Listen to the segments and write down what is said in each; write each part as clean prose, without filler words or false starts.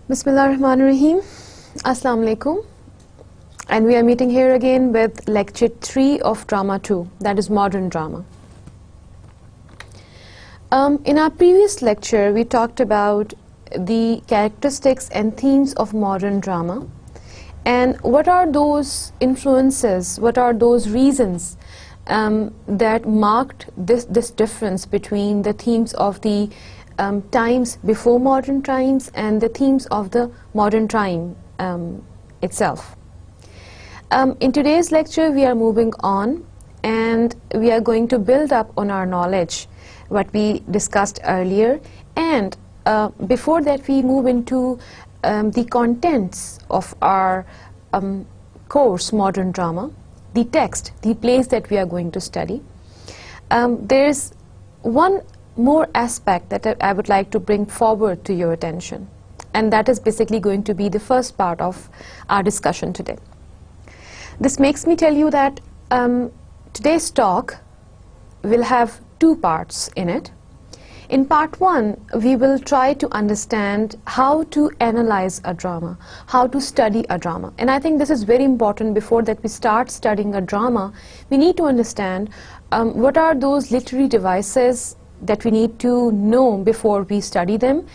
Bismillahirrahmanirrahim. Assalamu alaikum. And we are meeting here again with lecture 3 of drama 2, that is modern drama. In our previous lecture, we talked about the characteristics and themes of modern drama and what are those influences, what are those reasons that marked this difference between the themes of the times before modern times and the themes of the modern time itself. In today's lecture, we are moving on and we are going to build up on our knowledge, what we discussed earlier, and before that we move into the contents of our course, modern drama, the text, the plays that we are going to study. There's one more aspect that I would like to bring forward to your attention, and that is basically going to be the first part of our discussion today. This makes me tell you that today's talk will have 2 parts in it. In part 1, we will try to understand how to analyze a drama, how to study a drama. And I think this is very important. Before that we start studying a drama, we need to understand what are those literary devices that we need to know before we study them,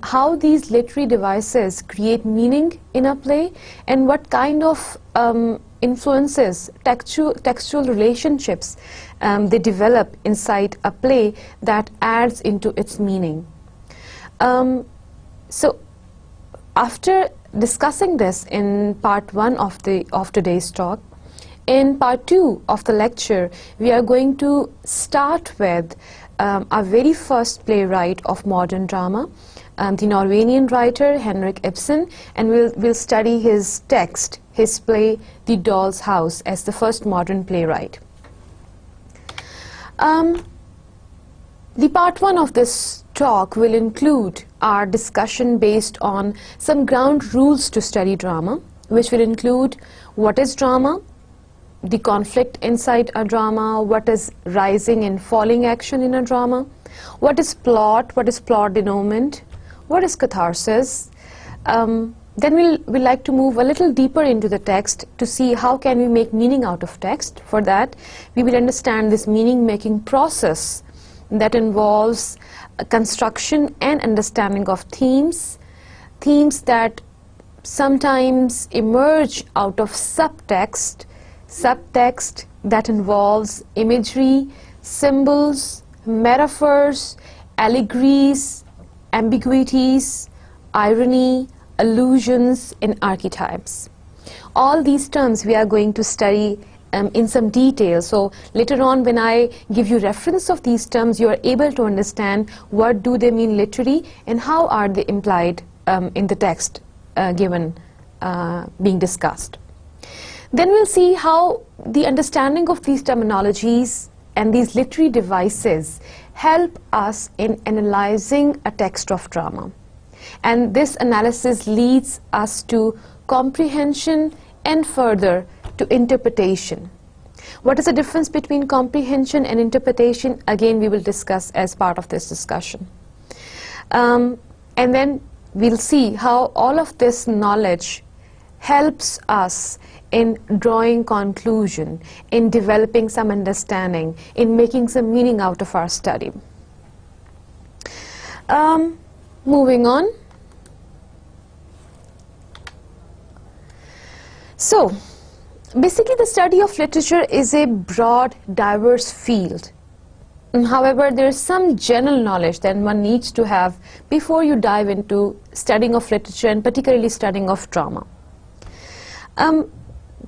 how these literary devices create meaning in a play, and what kind of influences, textual relationships they develop inside a play that adds into its meaning. So after discussing this in part 1 of today's talk, in part 2 of the lecture we are going to start with our very first playwright of modern drama, the Norwegian writer Henrik Ibsen, and we'll study his text, his play The Doll's House, as the first modern playwright. The part 1 of this talk will include our discussion based on some ground rules to study drama, which will include what is drama, the conflict inside a drama, what is rising and falling action in a drama, what is plot denouement, what is catharsis. Then we'll like to move a little deeper into the text to see how can we make meaning out of text. For that, we will understand this meaning-making process that involves a construction and understanding of themes that sometimes emerge out of subtext that involves imagery, symbols, metaphors, allegories, ambiguities, irony, allusions, and archetypes. All these terms we are going to study in some detail. So later on, when I give you reference of these terms, you are able to understand what do they mean literally and how are they implied in the text being discussed. Then we'll see how the understanding of these terminologies and these literary devices help us in analyzing a text of drama. And this analysis leads us to comprehension and further to interpretation. What is the difference between comprehension and interpretation? Again, we will discuss as part of this discussion. And then we'll see how all of this knowledge helps us in drawing conclusion, in developing some understanding, in making some meaning out of our study. Moving on. So, basically the study of literature is a broad, diverse field. However, there is some general knowledge that one needs to have before you dive into studying of literature and particularly studying of drama.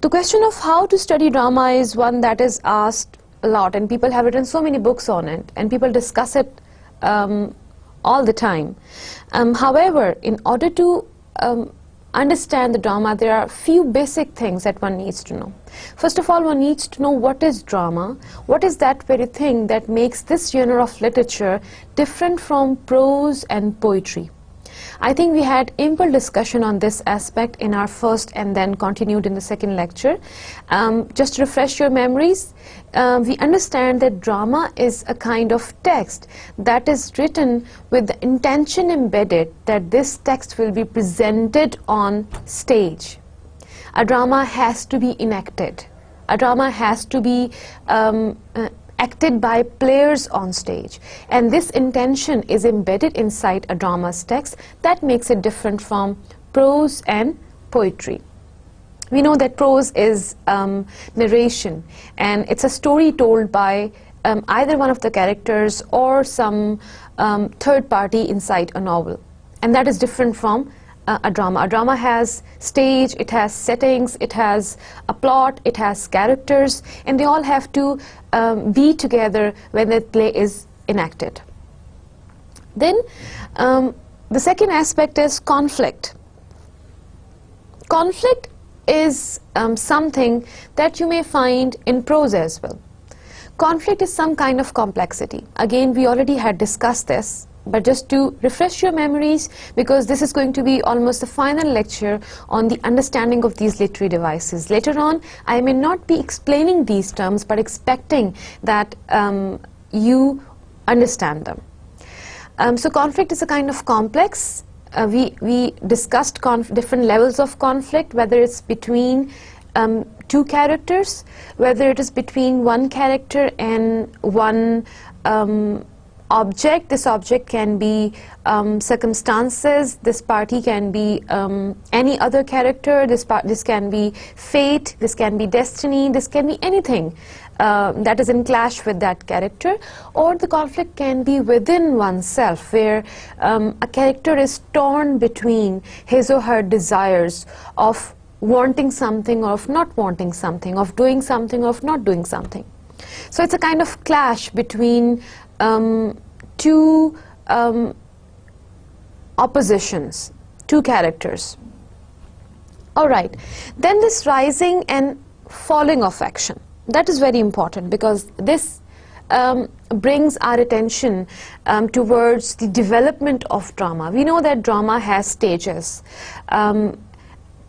The question of how to study drama is one that is asked a lot, and people have written so many books on it, and people discuss it all the time. However, in order to understand the drama, there are a few basic things that one needs to know. First of all, one needs to know what is drama, what is that very thing that makes this genre of literature different from prose and poetry. I think we had ample discussion on this aspect in our first and then continued in the second lecture. Just to refresh your memories, we understand that drama is a kind of text that is written with the intention embedded that this text will be presented on stage. A drama has to be enacted. A drama has to be acted by players on stage, and this intention is embedded inside a drama's text. That makes it different from prose and poetry. We know that prose is narration, and it's a story told by either one of the characters or some third party inside a novel, and that is different from a drama. A drama has stage, it has settings, it has a plot, it has characters, and they all have to be together when the play is enacted. Then the second aspect is conflict. Conflict is something that you may find in prose as well. Conflict is some kind of complexity. Again, we already had discussed this, but just to refresh your memories, because this is going to be almost the final lecture on the understanding of these literary devices. Later on, I may not be explaining these terms, but expecting that you understand them. So conflict is a kind of complex. We discussed different levels of conflict, whether it's between two characters, whether it is between one character and one object. This object can be circumstances, this party can be any other character, this can be fate, this can be destiny, this can be anything that is in clash with that character. Or the conflict can be within oneself, where a character is torn between his or her desires of wanting something or of not wanting something, of doing something or of not doing something. So it's a kind of clash between two oppositions, two characters. All right, then this rising and falling of action. That is very important, because this brings our attention towards the development of drama. We know that drama has stages.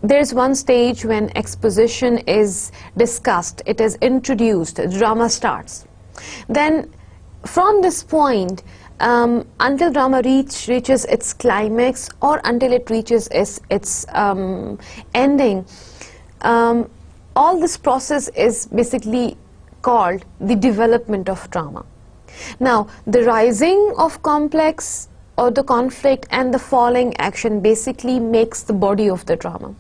There's one stage when exposition is discussed, it is introduced, the drama starts. Then from this point, until drama reaches its climax, or until it reaches its ending, all this process is basically called the development of drama. Now, the rising of complex or the conflict and the falling action basically makes the body of the drama.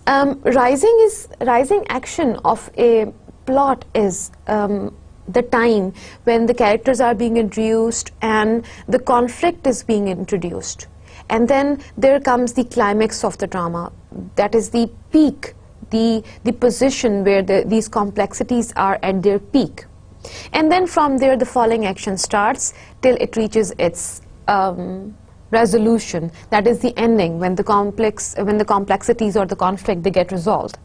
Rising action of a plot is the time when the characters are being introduced and the conflict is being introduced, and then there comes the climax of the drama. That is the peak, the position where these complexities are at their peak, and then from there the falling action starts till it reaches its resolution. That is the ending, when the complexities or the conflict, they get resolved.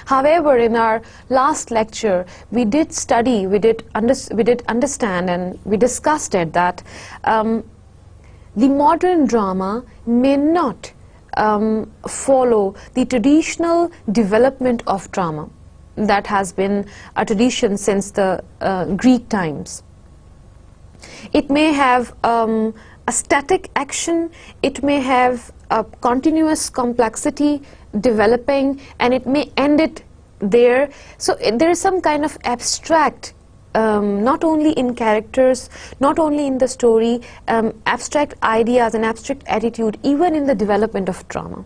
However, in our last lecture, we did study, we did understand, and we discussed it that the modern drama may not follow the traditional development of drama that has been a tradition since the Greek times. It may have a static action, it may have a continuous complexity developing, and it may end it there. So there is some kind of abstract, not only in characters, not only in the story, abstract ideas and abstract attitude even in the development of drama.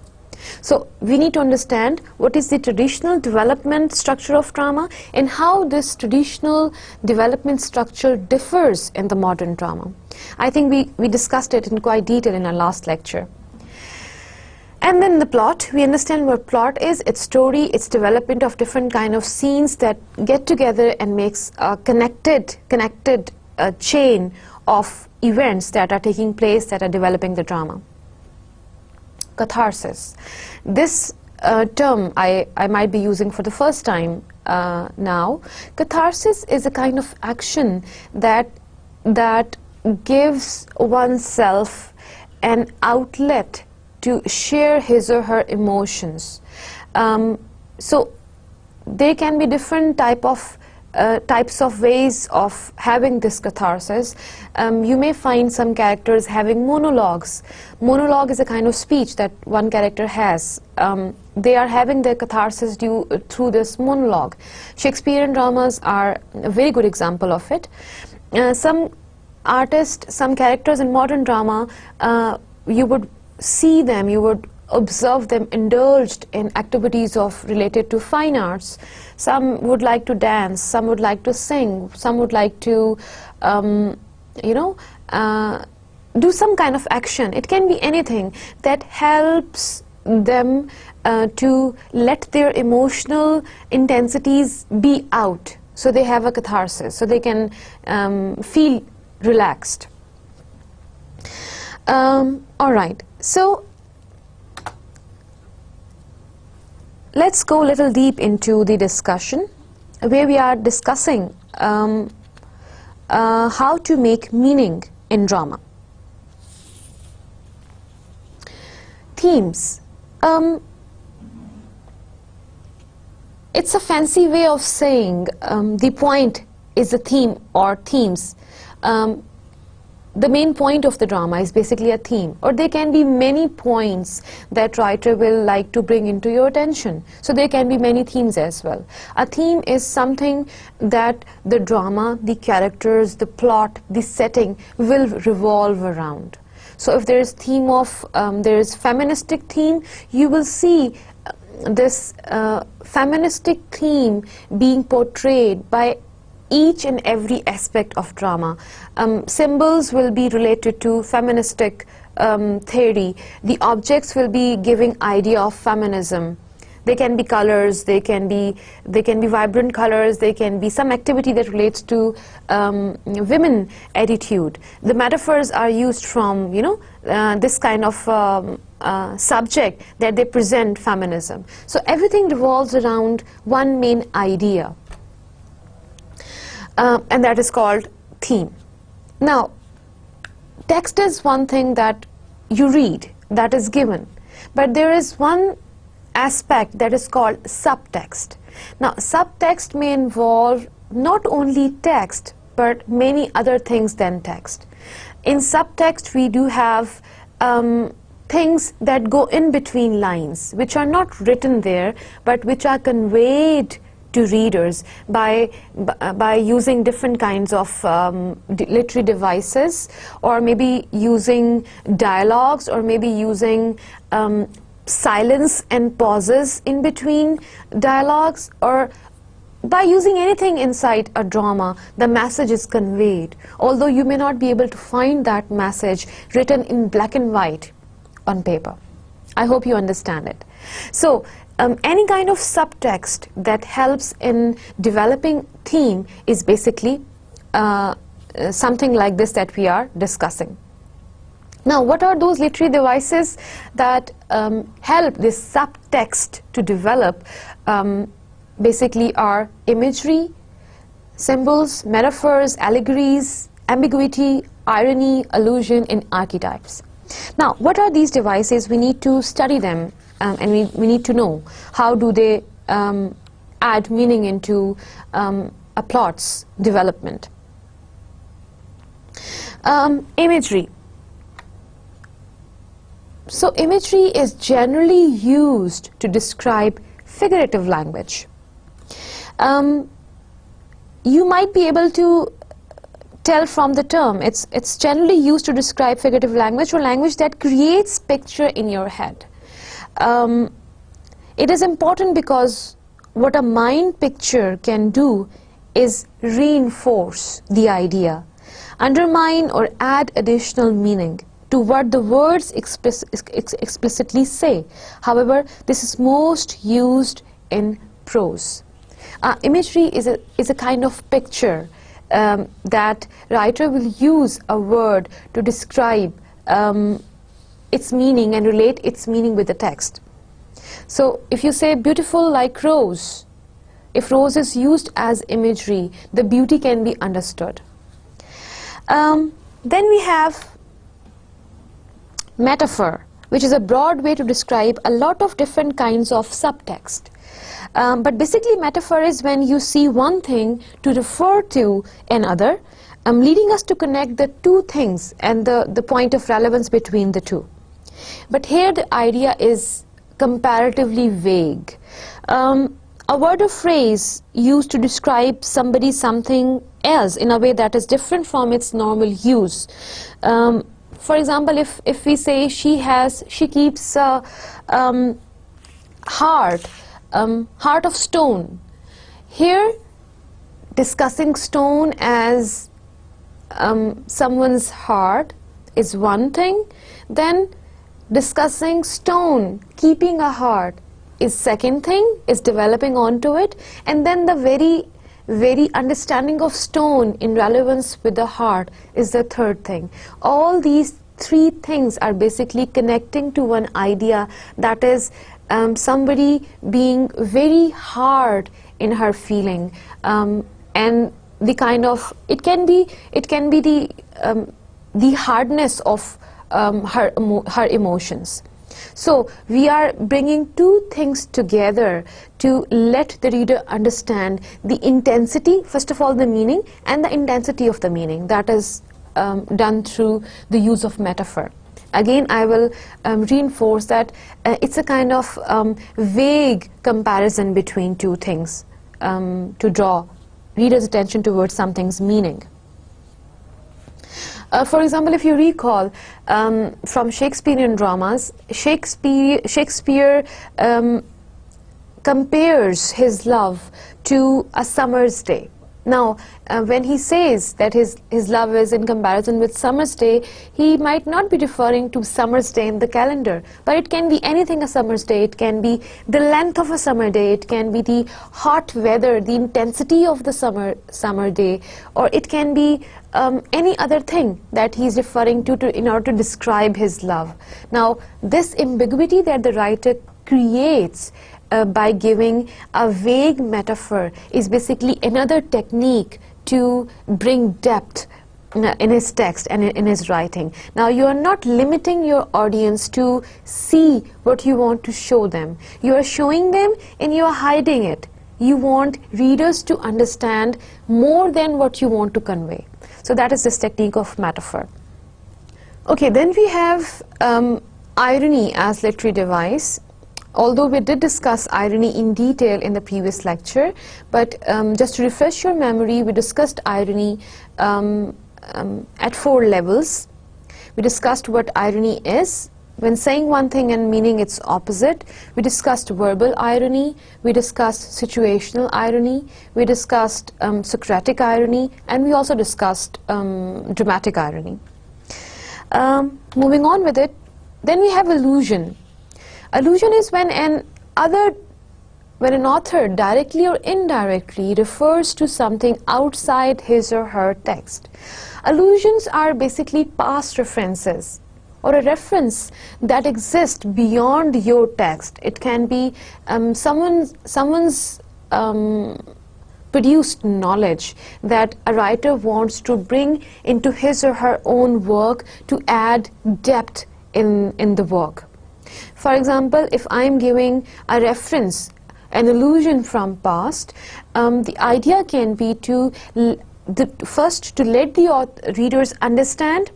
So we need to understand what is the traditional development structure of drama and how this traditional development structure differs in the modern drama. I think we discussed it in quite detail in our last lecture. And then the plot, we understand what plot is, its story, its development of different kind of scenes that get together and makes a connected chain of events that are taking place, that are developing the drama. Catharsis. This term I might be using for the first time now. Catharsis is a kind of action that gives oneself an outlet to share his or her emotions. So there can be different types of ways of having this catharsis. You may find some characters having monologues. Monologue is a kind of speech that one character has. They are having their catharsis through this monologue. Shakespearean dramas are a very good example of it. Some artists, some characters in modern drama, you would see them, you would observe them indulged in activities related to fine arts. Some would like to dance, some would like to sing, some would like to do some kind of action. It can be anything that helps them to let their emotional intensities be out, so they have a catharsis, so they can feel relaxed. All right, so let's go a little deep into the discussion, where we are discussing how to make meaning in drama. Themes. It's a fancy way of saying the point is a theme or themes. The main point of the drama is basically a theme, or there can be many points that writer will like to bring into your attention. So there can be many themes as well. A theme is something that the drama, the characters, the plot, the setting will revolve around. So if there is theme of, there is feministic theme, you will see this feministic theme being portrayed by each and every aspect of drama. Symbols will be related to feministic theory. The objects will be giving idea of feminism. They can be colors, they can be vibrant colors, they can be some activity that relates to women attitude. The metaphors are used from this kind of subject that they present feminism. So everything revolves around one main idea. And that is called theme. Now, text is one thing that you read, that is given, but there is one aspect that is called subtext. Now, subtext may involve not only text, but many other things than text. In subtext, we do have things that go in between lines, which are not written there, but which are conveyed to readers by using different kinds of literary devices, or maybe using dialogues, or maybe using silence and pauses in between dialogues, or by using anything inside a drama. The message is conveyed, although you may not be able to find that message written in black and white on paper. I hope you understand it. So any kind of subtext that helps in developing theme is basically something like this that we are discussing. Now, what are those literary devices that help this subtext to develop? Basically are imagery, symbols, metaphors, allegories, ambiguity, irony, allusion, and archetypes. Now, what are these devices? We need to study them. And we need to know how do they add meaning into a plot's development. Imagery. So imagery is generally used to describe figurative language. You might be able to tell from the term, it's generally used to describe figurative language, or language that creates picture in your head. It is important because what a mind picture can do is reinforce the idea, undermine or add additional meaning to what the words explicitly say. However, this is most used in prose. Imagery is a kind of picture that writer will use a word to describe its meaning and relate its meaning with the text. So if you say beautiful like rose, if rose is used as imagery, the beauty can be understood. Then we have metaphor, which is a broad way to describe a lot of different kinds of subtext. But basically metaphor is when you see one thing to refer to another, leading us to connect the two things and the point of relevance between the two. But here the idea is comparatively vague. A word or phrase used to describe somebody something else in a way that is different from its normal use. For example, if we say she keeps a heart of stone. Here, discussing stone as someone's heart is one thing, then discussing stone keeping a heart is second thing, is developing onto it, and then the very understanding of stone in relevance with the heart is the third thing. All these three things are basically connecting to one idea, that is somebody being very hard in her feeling, and the kind of it can be the hardness of her emotions. So we are bringing two things together to let the reader understand the intensity, first of all the meaning, and the intensity of the meaning. That is done through the use of metaphor. Again, I will reinforce that it's a kind of vague comparison between two things to draw reader's attention towards something's meaning. For example, if you recall from Shakespearean dramas, Shakespeare compares his love to a summer's day. Now, when he says that his love is in comparison with summer's day, he might not be referring to summer's day in the calendar, but it can be anything a summer's day. It can be the length of a summer day, it can be the hot weather, the intensity of the summer day, or it can be any other thing that he's referring to in order to describe his love. Now, this ambiguity that the writer creates by giving a vague metaphor is basically another technique to bring depth in his text and in his writing. Now, you are not limiting your audience to see what you want to show them. You are showing them and you are hiding it. You want readers to understand more than what you want to convey. So that is this technique of metaphor. Okay, then we have irony as literary device. Although we did discuss irony in detail in the previous lecture, but just to refresh your memory, we discussed irony at 4 levels. We discussed what irony is, when saying one thing and meaning its opposite. We discussed verbal irony, we discussed situational irony, we discussed Socratic irony, and we also discussed dramatic irony. Moving on with it, then we have allusion. Allusion is when an author directly or indirectly refers to something outside his or her text. Allusions are basically past references or a reference that exists beyond your text. It can be someone's produced knowledge that a writer wants to bring into his or her own work to add depth in the work. For example, if I am giving a reference, an allusion from past, the idea can be to first to let the readers understand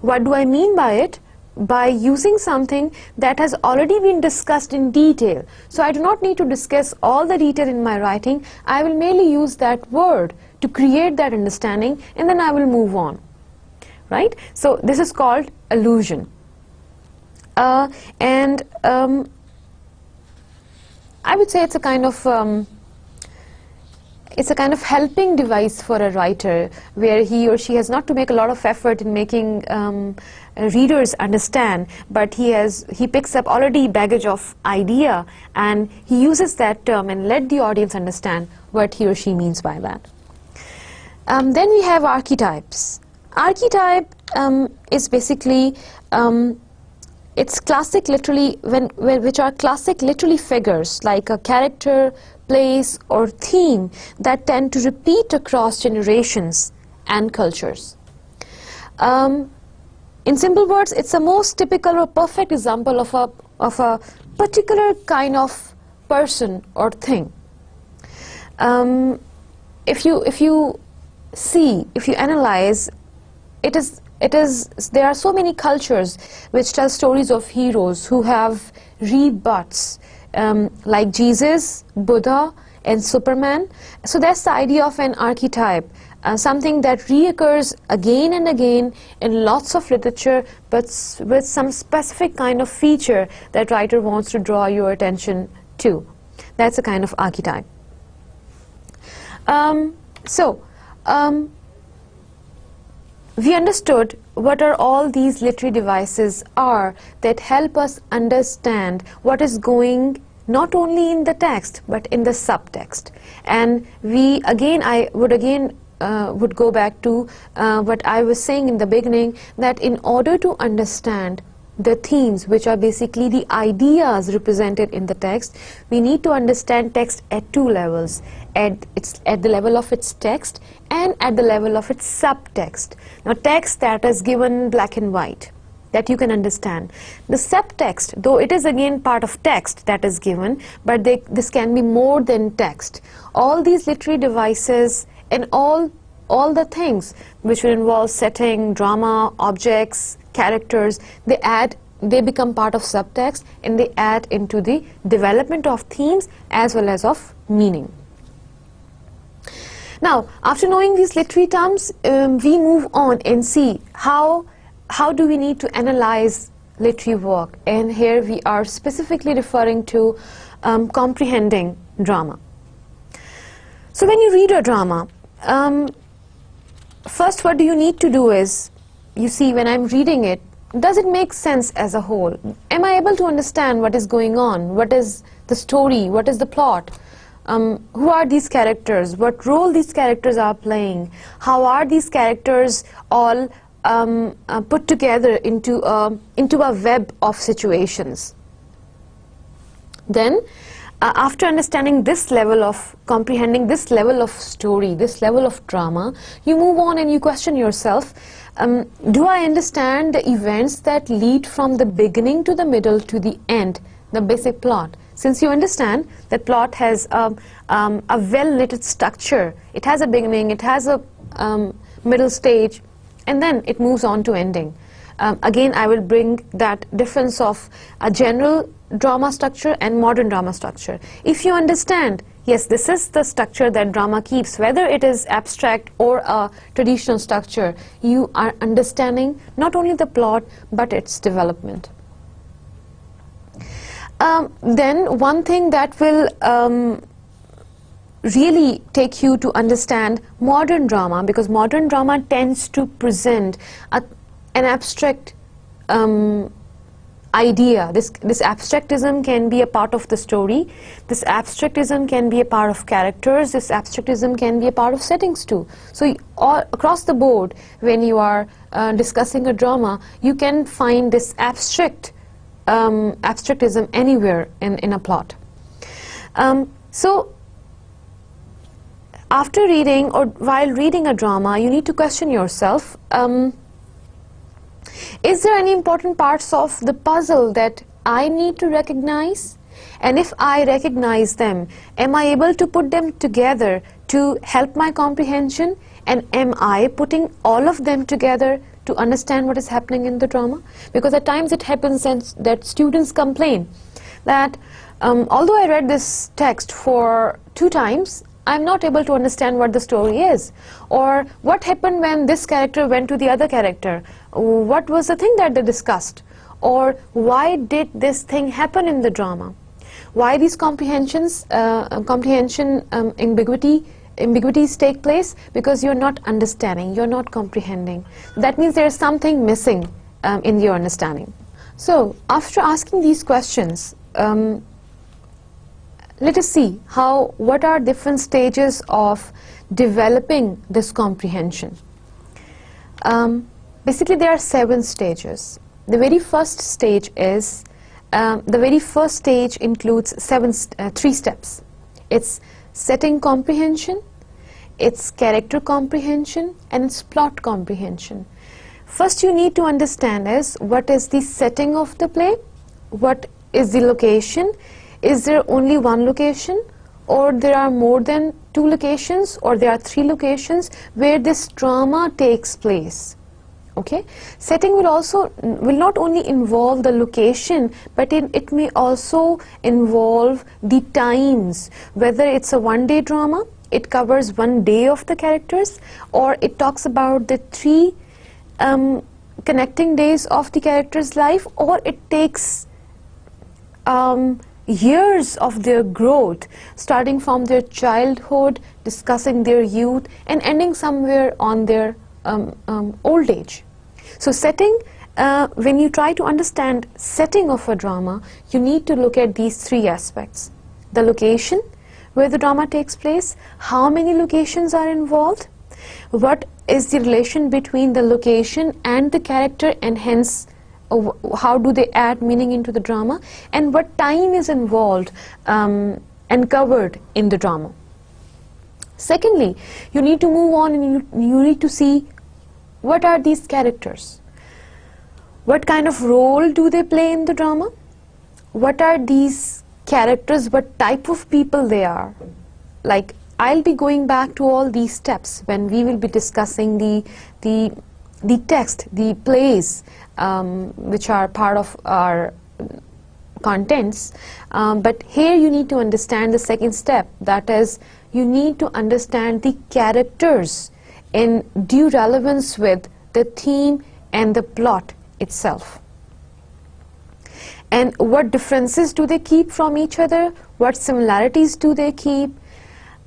what do I mean by it, by using something that has already been discussed in detail. So I do not need to discuss all the detail in my writing. I will merely use that word to create that understanding, and then I will move on. Right? So this is called allusion. And I would say it's a kind of helping device for a writer, where he or she has not to make a lot of effort in making readers understand, but he picks up already baggage of idea and he uses that term and let the audience understand what he or she means by that. Then we have archetypes. Archetype is basically it's classic literally which are classic literary figures like a character, place or theme that tend to repeat across generations and cultures. In simple words, it's a most typical or perfect example of a particular kind of person or thing. If you analyze, there are so many cultures which tell stories of heroes who have rebuts, like Jesus, Buddha, and Superman. So that's the idea of an archetype, something that reoccurs again and again in lots of literature, but with some specific kind of feature that writer wants to draw your attention to. That's a kind of archetype. We understood what are all these literary devices are that help us understand what is going not only in the text but in the subtext. And I would go back to what I was saying in the beginning, that in order to understand the themes, which are basically the ideas represented in the text, we need to understand text at two levels, at the level of its text and at the level of its subtext. Now, text that is given black and white, that you can understand. The subtext, though it is again part of text that is given, but this can be more than text. All these literary devices and all the things which will involve setting, drama, objects, characters, they become part of subtext, and they add into the development of themes as well as of meaning. Now, after knowing these literary terms, we move on and see how do we need to analyze literary work, and here we are specifically referring to comprehending drama. So when you read a drama, first what do you need to do is, you see, when I'm reading it, does it make sense as a whole? Am I able to understand what is going on? What is the story? What is the plot? Who are these characters? What role these characters are playing? How are these characters all put together into a web of situations? Then, after understanding this level of comprehending, this level of story, this level of drama, you move on and you question yourself, do I understand the events that lead from the beginning to the middle to the end, the basic plot? Since you understand that plot has a well-knitted structure, it has a beginning, it has a middle stage, and then it moves on to ending. Again, I will bring that difference of a general drama structure and modern drama structure. If you understand, yes, this is the structure that drama keeps, whether it is abstract or a traditional structure, you are understanding not only the plot but its development. Then one thing that will really take you to understand modern drama, because modern drama tends to present an abstract idea. This abstractism can be a part of the story, this abstractism can be a part of characters, this abstractism can be a part of settings too. So all across the board, when you are discussing a drama, you can find this abstractism anywhere in a plot. So after reading or while reading a drama, you need to question yourself, is there any important parts of the puzzle that I need to recognize? And if I recognize them, am I able to put them together to help my comprehension? And am I putting all of them together to understand what is happening in the drama? Because at times it happens that students complain that although I read this text for 2 times, I'm not able to understand what the story is, or what happened when this character went to the other character, what was the thing that they discussed, or why did this thing happen in the drama, why these comprehension ambiguities take place, because you're not understanding, you're not comprehending. That means there is something missing in your understanding. So after asking these questions, let us see what are different stages of developing this comprehension. Basically, there are 7 stages. The very first stage is, includes 3 steps. It's setting comprehension, it's character comprehension, and it's plot comprehension. First you need to understand is what is the setting of the play, what is the location, is there only one location, or there are more than two locations, or there are three locations where this drama takes place. Okay, setting will not only involve the location, but it may also involve the times, whether it's a one-day drama, it covers one day of the characters, or it talks about the three connecting days of the character's life, or it takes years of their growth, starting from their childhood, discussing their youth, and ending somewhere on their old age. So setting, when you try to understand setting of a drama, you need to look at these three aspects: the location where the drama takes place, how many locations are involved, what is the relation between the location and the character, and hence how do they add meaning into the drama, and what time is involved and covered in the drama. Secondly, you need to move on and you need to see what are these characters, what kind of role do they play in the drama, what are these characters, what type of people they are. Like, I'll be going back to all these steps when we will be discussing the text, the plays which are part of our contents, but here you need to understand the second step, that is, you need to understand the characters in due relevance with the theme and the plot itself. And what differences do they keep from each other, what similarities do they keep,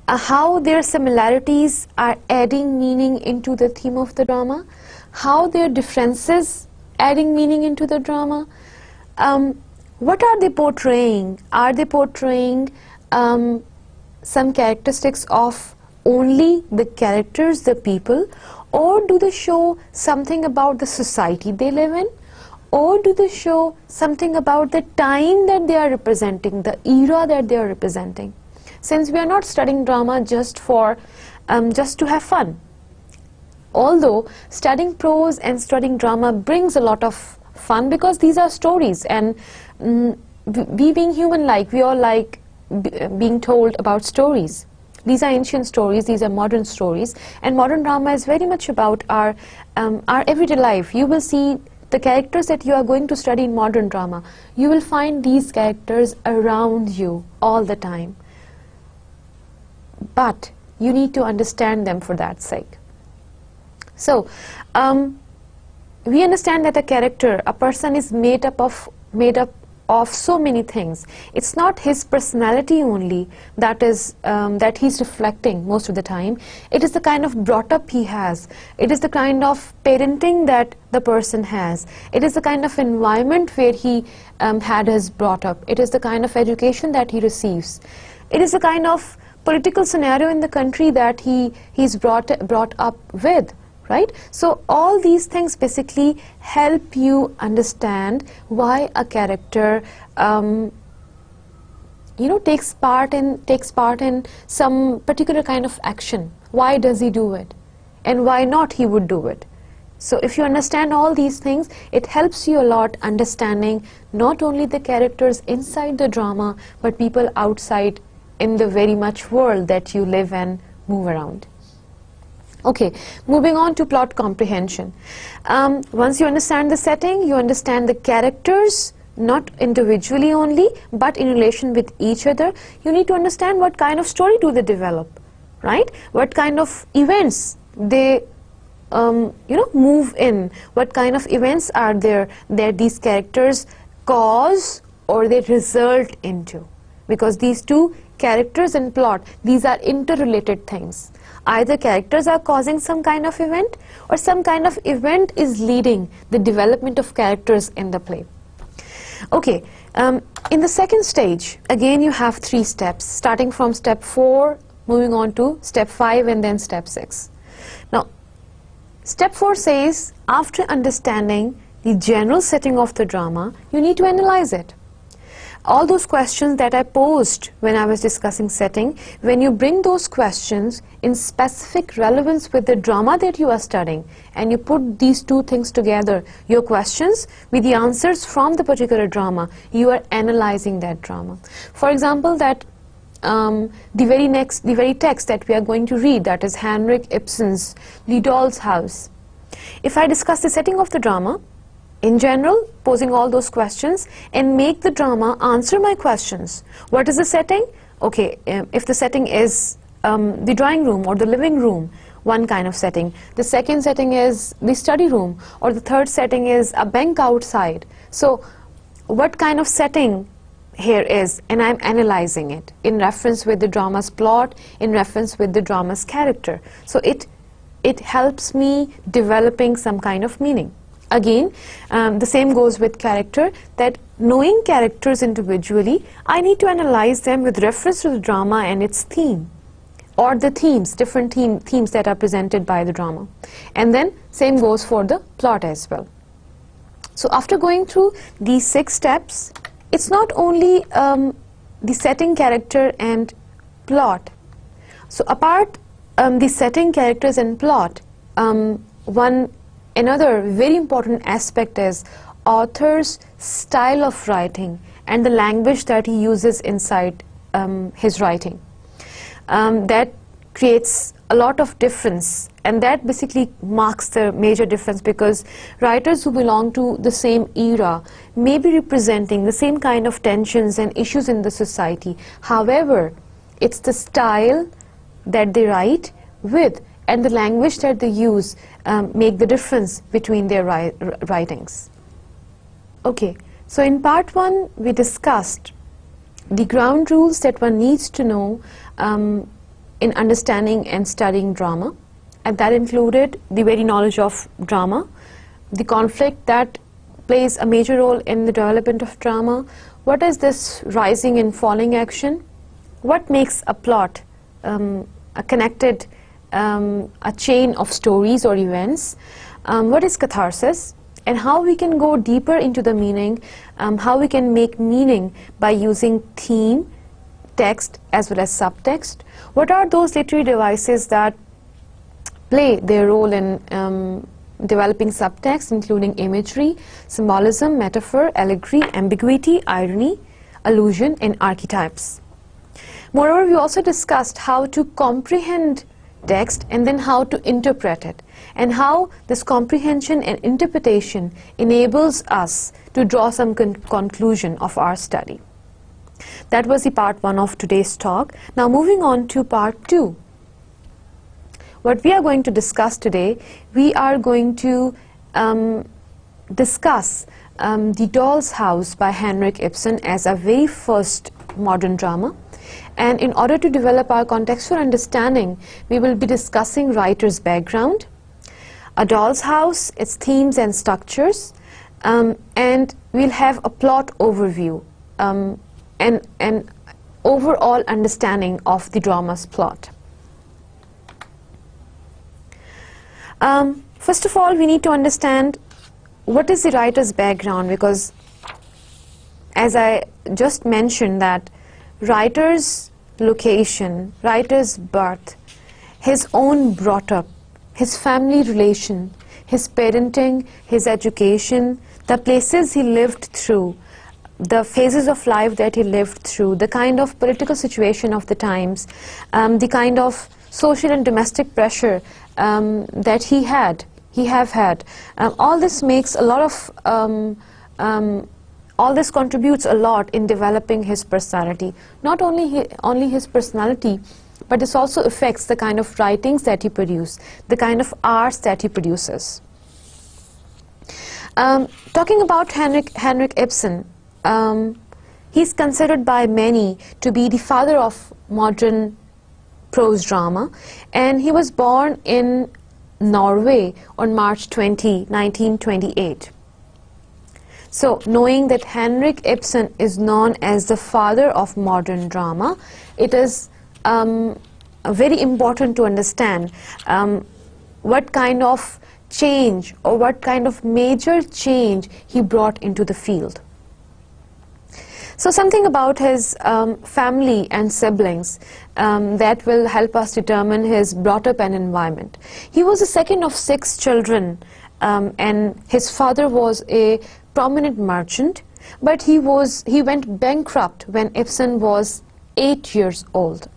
how their similarities are adding meaning into the theme of the drama, how their differences adding meaning into the drama, what are they portraying? Are they portraying some characteristics of only the characters, the people, or do they show something about the society they live in, or do they show something about the time that they are representing, the era that they are representing? Since we are not studying drama just to have fun, although studying prose and studying drama brings a lot of fun because these are stories, and we being human-like, we all like being told about stories. These are ancient stories, these are modern stories, and modern drama is very much about our everyday life. You will see the characters that you are going to study in modern drama. You will find these characters around you all the time. But you need to understand them for that sake. So, we understand that a character, a person is made up of so many things. It's not his personality only that he's reflecting most of the time. It is the kind of brought up he has. It is the kind of parenting that the person has. It is the kind of environment where he had his brought up. It is the kind of education that he receives. It is the kind of political scenario in the country that he's brought up with. Right? So all these things basically help you understand why a character takes part in some particular kind of action. Why does he do it? And why not he would do it? So if you understand all these things, it helps you a lot understanding not only the characters inside the drama, but people outside in the very much world that you live and move around. Okay, moving on to plot comprehension. Once you understand the setting, you understand the characters, not individually only, but in relation with each other. You need to understand what kind of story do they develop, right? What kind of events they move in, what kind of events are there that these characters cause or they result into. Because these two, characters and plot, these are interrelated things. Either characters are causing some kind of event, or some kind of event is leading the development of characters in the play. Okay, in the second stage, again you have 3 steps, starting from step 4, moving on to step 5, and then step 6. Now, step 4 says, after understanding the general setting of the drama, you need to analyze it. all those questions that I posed when I was discussing setting, when you bring those questions in specific relevance with the drama that you are studying, and you put these two things together, your questions with the answers from the particular drama, you are analyzing that drama. For example, that the very text that we are going to read, that is Henrik Ibsen's The Doll's House. If I discuss the setting of the drama in general, posing all those questions, and make the drama answer my questions. What is the setting? Okay, if the setting is the drawing room or the living room, one kind of setting. The second setting is the study room, or the third setting is a bank outside. So what kind of setting here is, and I'm analyzing it in reference with the drama's plot, in reference with the drama's character. So it helps me developing some kind of meaning. Again, the same goes with character, that knowing characters individually, I need to analyze them with reference to the drama and its theme, or the themes, different themes that are presented by the drama. And then same goes for the plot as well. So after going through these 6 steps, it's not only the setting, character and plot. So apart the setting, characters and plot, another very important aspect is author's style of writing and the language that he uses inside his writing. That creates a lot of difference, and that basically marks the major difference, because writers who belong to the same era may be representing the same kind of tensions and issues in the society. However, it's the style that they write with and the language that they use make the difference between their writings. Okay, so in part 1 we discussed the ground rules that one needs to know in understanding and studying drama, and that included the very knowledge of drama, the conflict that plays a major role in the development of drama, what is this rising and falling action, what makes a plot a connected a chain of stories or events, what is catharsis, and how we can go deeper into the meaning, how we can make meaning by using theme, text as well as subtext. What are those literary devices that play their role in developing subtext, including imagery, symbolism, metaphor, allegory, ambiguity, irony, allusion and archetypes. Moreover, we also discussed how to comprehend text and then how to interpret it, and how this comprehension and interpretation enables us to draw some conclusion of our study. That was the part 1 of today's talk. Now moving on to part 2. What we are going to discuss today, we are going to discuss The Doll's House by Henrik Ibsen as a very first modern drama. And in order to develop our contextual understanding, we will be discussing writer's background, A Doll's House, its themes and structures, and we'll have a plot overview and an overall understanding of the drama's plot. First of all, we need to understand what is the writer's background, because as I just mentioned that writer's location, writer's birth, his own brought up, his family relation, his parenting, his education, the places he lived through, the phases of life that he lived through, the kind of political situation of the times, the kind of social and domestic pressure that he have had. All this makes a lot of all this contributes a lot in developing his personality. Not only his personality, but this also affects the kind of writings that he produces, the kind of arts that he produces. Talking about Henrik Ibsen, he's considered by many to be the father of modern prose drama, and he was born in Norway on March 20, 1928. So, knowing that Henrik Ibsen is known as the father of modern drama, it is very important to understand what kind of change or what kind of major change he brought into the field. So something about his family and siblings that will help us determine his brought-up and environment. He was the second of 6 children, and his father was a prominent merchant, but he went bankrupt when Ibsen was 8 years old.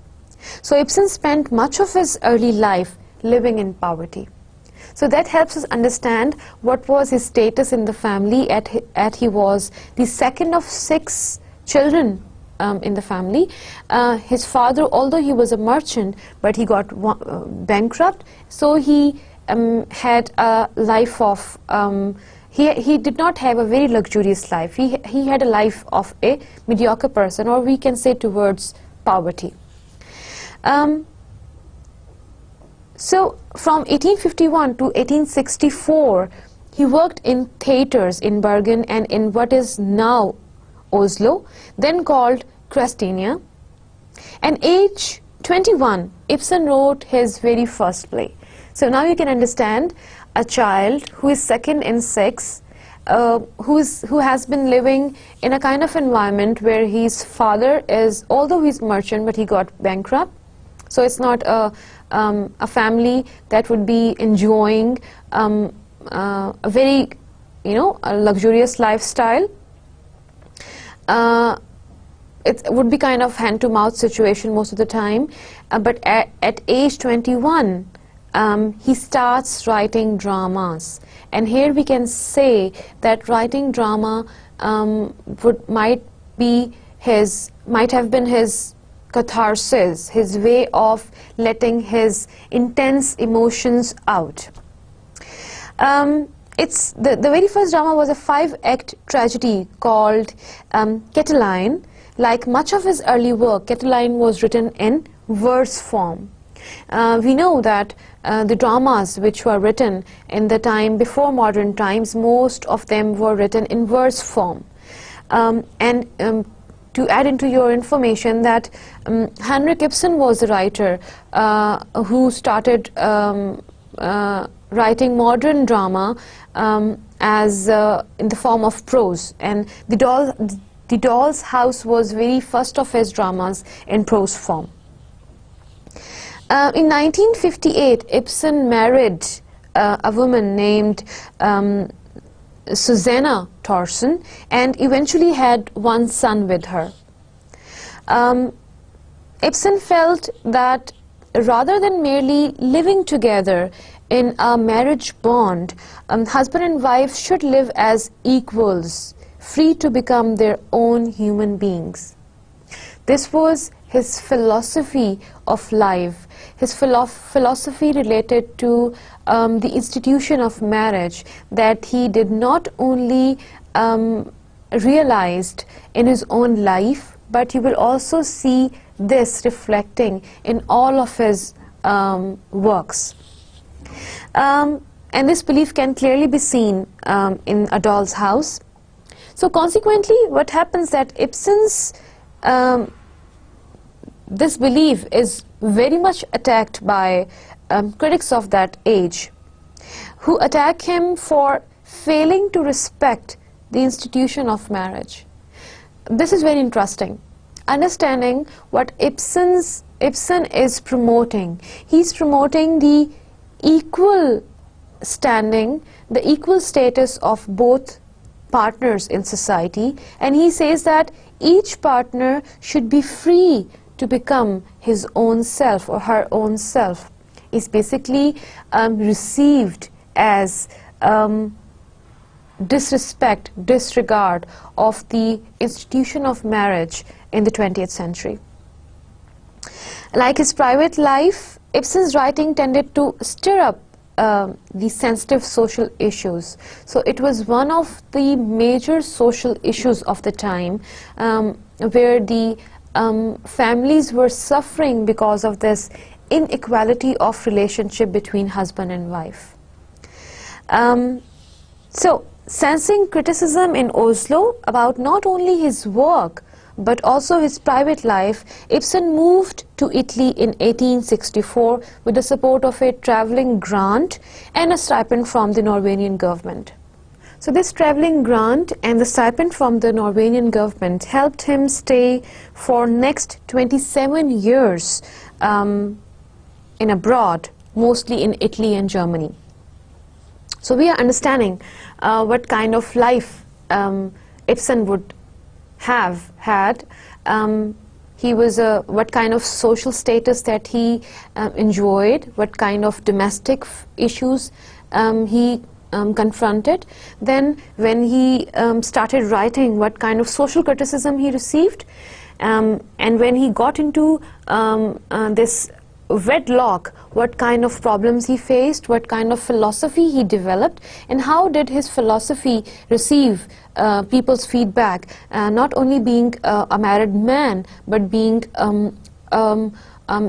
So Ibsen spent much of his early life living in poverty. So that helps us understand what was his status in the family at he was the second of 6 children in the family. His father, although he was a merchant, but he got bankrupt, so he had a life of, he did not have a very luxurious life. He had a life of a mediocre person, or we can say towards poverty. So from 1851 to 1864, he worked in theaters in Bergen and in what is now Oslo, then called Christiania. And age 21, Ibsen wrote his very first play. So now you can understand a child who is second in 6, who has been living in a kind of environment where his father is, although he's merchant, but he got bankrupt. So it's not a family that would be enjoying a very, a luxurious lifestyle. It would be kind of hand-to-mouth situation most of the time. But at age 21, he starts writing dramas. And here we can say that writing drama might have been his catharsis, his way of letting his intense emotions out. The very first drama was a 5-act tragedy called Catiline. Like much of his early work, Catiline was written in verse form. We know that the dramas which were written in the time before modern times, most of them were written in verse form. To add into your information that Henrik Ibsen was the writer who started writing modern drama as in the form of prose, and the Doll's House was very first of his dramas in prose form. In 1958, Ibsen married a woman named Susanna Thorsen, and eventually had one son with her. Ibsen felt that rather than merely living together in a marriage bond, husband and wife should live as equals, free to become their own human beings. This was his philosophy of life, his philosophy related to the institution of marriage, that he did not only realized in his own life, but you will also see this reflecting in all of his works. And this belief can clearly be seen in A Doll's House. So consequently, what happens that Ibsen's this belief is very much attacked by critics of that age, who attack him for failing to respect the institution of marriage. This is very interesting. Understanding what Ibsen is promoting. He's promoting the equal standing, the equal status of both partners in society, and he says that each partner should be free to become his own self or her own self. Is basically received as disregard of the institution of marriage in the 20th century. Like his private life, Ibsen's writing tended to stir up the sensitive social issues. So it was one of the major social issues of the time, where the families were suffering because of this inequality of relationship between husband and wife. So, sensing criticism in Oslo about not only his work but also his private life, Ibsen moved to Italy in 1864 with the support of a traveling grant and a stipend from the Norwegian government. So this traveling grant and the stipend from the Norwegian government helped him stay for next 27 years in abroad, mostly in Italy and Germany. So we are understanding what kind of life Ibsen would have had. He was what kind of social status that he enjoyed, what kind of domestic issues he confronted. Then when he started writing, what kind of social criticism he received, and when he got into this wedlock, what kind of problems he faced, what kind of philosophy he developed, and how did his philosophy receive people's feedback, not only being a married man, but being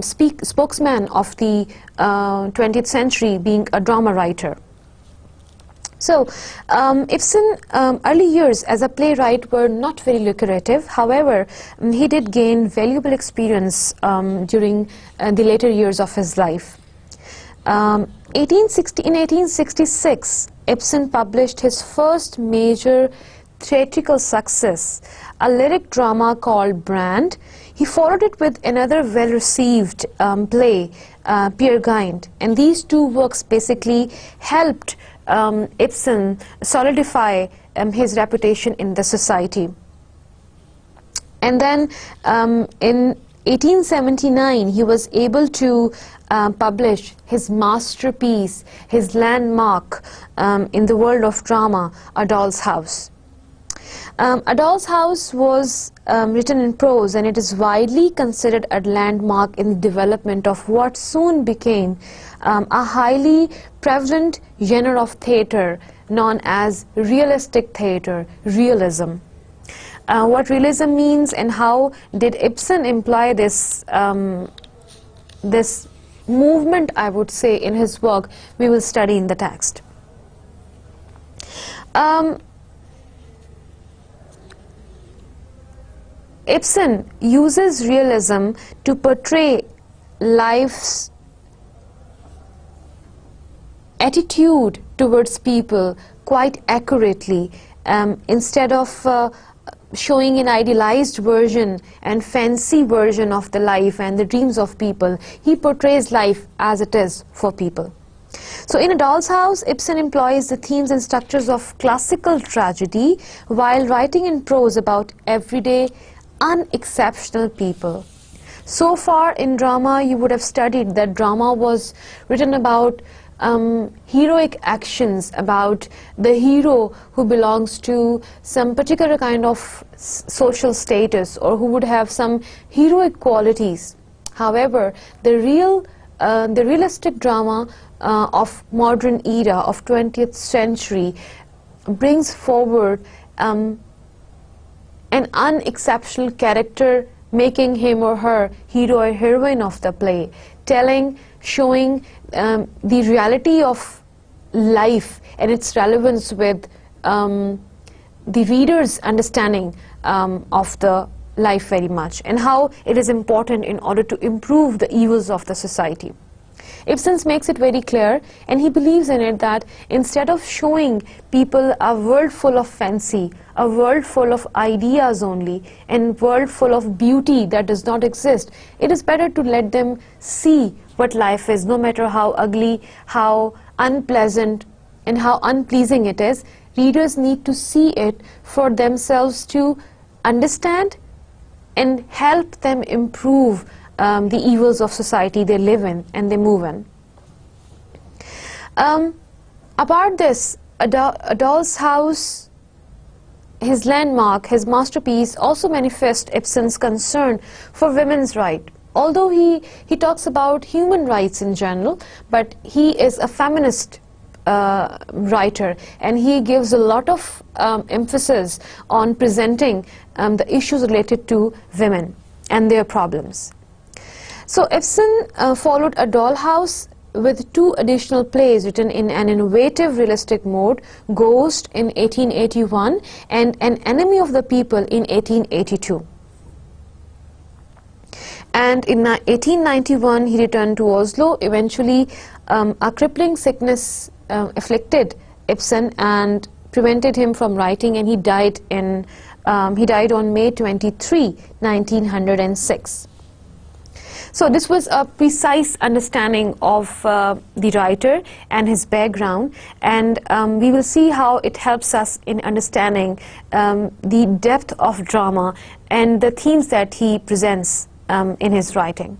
spokesman of the 20th century, being a drama writer. So, Ibsen early years as a playwright were not very lucrative. However, he did gain valuable experience during the later years of his life. In 1866, Ibsen published his first major theatrical success, a lyric drama called Brand. He followed it with another well-received play, Peer Gynt, and these two works basically helped Ibsen solidify his reputation in the society. And then in 1879 he was able to publish his masterpiece, his landmark in the world of drama, A Doll's House. A Doll's House was written in prose, and it is widely considered a landmark in the development of what soon became a highly prevalent genre of theatre known as realistic theatre, realism. What realism means and how did Ibsen imply this, this movement, I would say, in his work, we will study in the text. Ibsen uses realism to portray life's attitude towards people quite accurately. Instead of showing an idealized version and fancy version of the life and the dreams of people, he portrays life as it is for people. So in A Doll's House, Ibsen employs the themes and structures of classical tragedy while writing in prose about everyday, unexceptional people. So far in drama, you would have studied that drama was written about heroic actions, about the hero who belongs to some particular kind of social status or who would have some heroic qualities. However, the realistic drama of modern era, of 20th century, brings forward an unexceptional character, making him or her hero or heroine of the play, showing the reality of life and its relevance with the reader's understanding of the life very much, and how it is important in order to improve the evils of the society. Ibsen makes it very clear, and he believes in it, that instead of showing people a world full of fancy, a world full of ideas only, and world full of beauty that does not exist, it is better to let them see what life is, no matter how ugly, how unpleasant, and how unpleasing it is. Readers need to see it for themselves to understand and help them improve the evils of society they live in and they move in. Apart this, A Doll's House, his landmark, his masterpiece, also manifests Ibsen's concern for women's rights. Although he talks about human rights in general, but he is a feminist writer, and he gives a lot of emphasis on presenting the issues related to women and their problems. So Ibsen followed A Doll's House with two additional plays written in an innovative realistic mode, Ghost in 1881 and An Enemy of the People in 1882. And in 1891 he returned to Oslo. Eventually a crippling sickness afflicted Ibsen, and prevented him from writing, and he died on May 23, 1906. So this was a precise understanding of the writer and his background, and we will see how it helps us in understanding the depth of drama and the themes that he presents in his writing.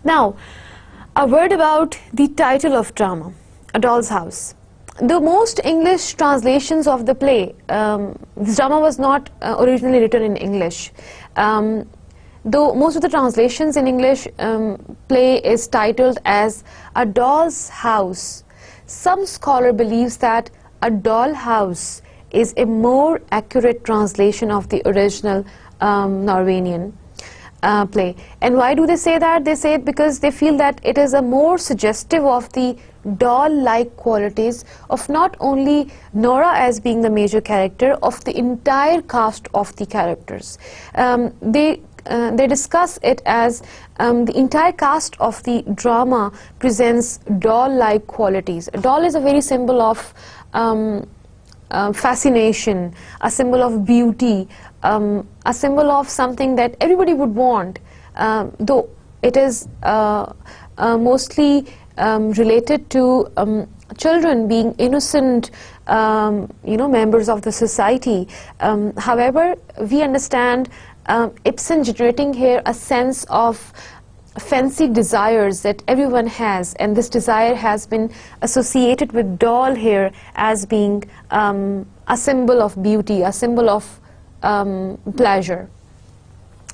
Now, a word about the title of drama, A Doll's House. The most English translations of the play, this drama was not originally written in English. Though most of the translations in English, play is titled as A Doll's House. Some scholar believes that A Doll House is a more accurate translation of the original Norwegian play. And why do they say that? They say it because they feel that it is a more suggestive of the doll-like qualities of not only Nora as being the major character, of the entire cast of the characters. They discuss it as the entire cast of the drama presents doll-like qualities. A doll is a very symbol of fascination, a symbol of beauty, a symbol of something that everybody would want, though it is mostly related to children being innocent, members of the society. However, we understand Ibsen generating here a sense of fancy desires that everyone has, and this desire has been associated with doll here as being a symbol of beauty, a symbol of pleasure.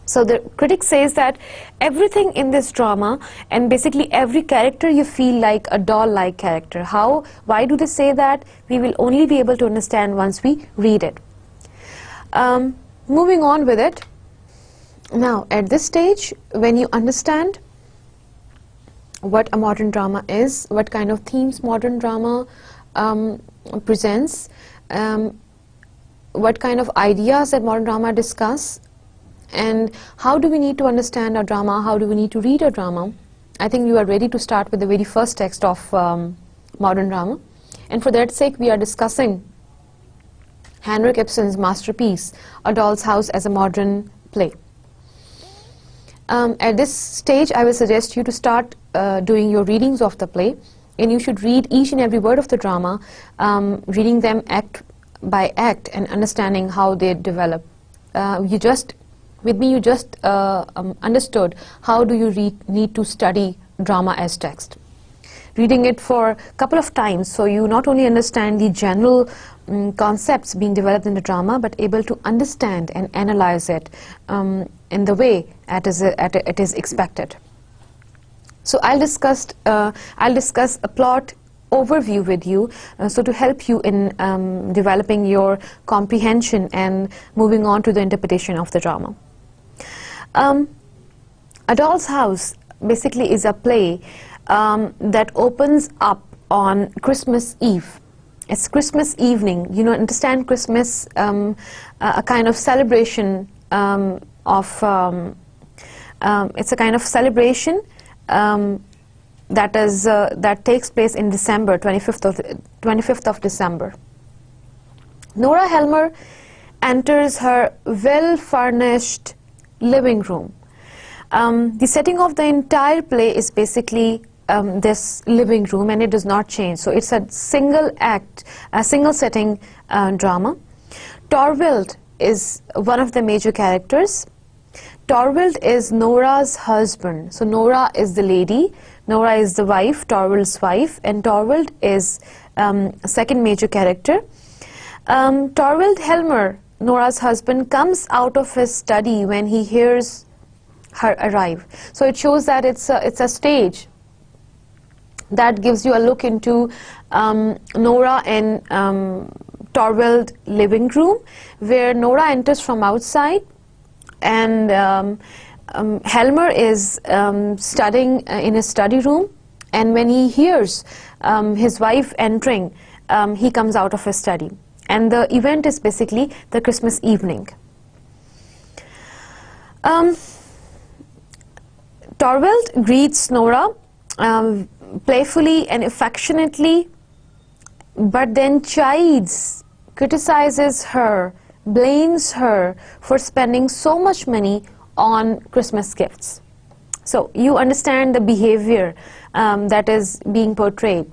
So the critic says that everything in this drama, and basically every character, you feel like a doll-like character. How? Why do they say that? We will only be able to understand once we read it. Moving on with it. Now, at this stage, when you understand what a modern drama is, what kind of themes modern drama presents, what kind of ideas that modern drama discuss, and how do we need to understand a drama, how do we need to read a drama, I think you are ready to start with the very first text of modern drama. And for that sake, we are discussing Henrik Ibsen's masterpiece, A Doll's House, as a modern play. At this stage, I will suggest you to start doing your readings of the play, and you should read each and every word of the drama, reading them act by act and understanding how they develop. With me, you just understood how do you need to study drama as text. Reading it for a couple of times, so you not only understand the general concepts being developed in the drama, but able to understand and analyze it in the way it is expected. So I'll discuss a plot overview with you, so to help you in developing your comprehension and moving on to the interpretation of the drama. A Doll's House basically is a play that opens up on Christmas Eve. It's Christmas evening. You know, understand Christmas, a kind of celebration it's a kind of celebration that takes place in December, 25th of December. Nora Helmer enters her well-furnished living room. The setting of the entire play is basically this living room, and it does not change. So it's a single act, a single setting drama. Torvald is one of the major characters. Torvald is Nora's husband. So Nora is the lady, Nora is the wife, Torvald's wife, and Torvald is second major character. Torvald Helmer, Nora's husband, comes out of his study when he hears her arrive. So it shows that it's a stage that gives you a look into Nora and Torvald living room, where Nora enters from outside, and Helmer is studying in his study room, and when he hears his wife entering, he comes out of his study, and the event is basically the Christmas evening. Torvald greets Nora playfully and affectionately, but then chides, criticizes her, blames her for spending so much money on Christmas gifts. So you understand the behavior that is being portrayed.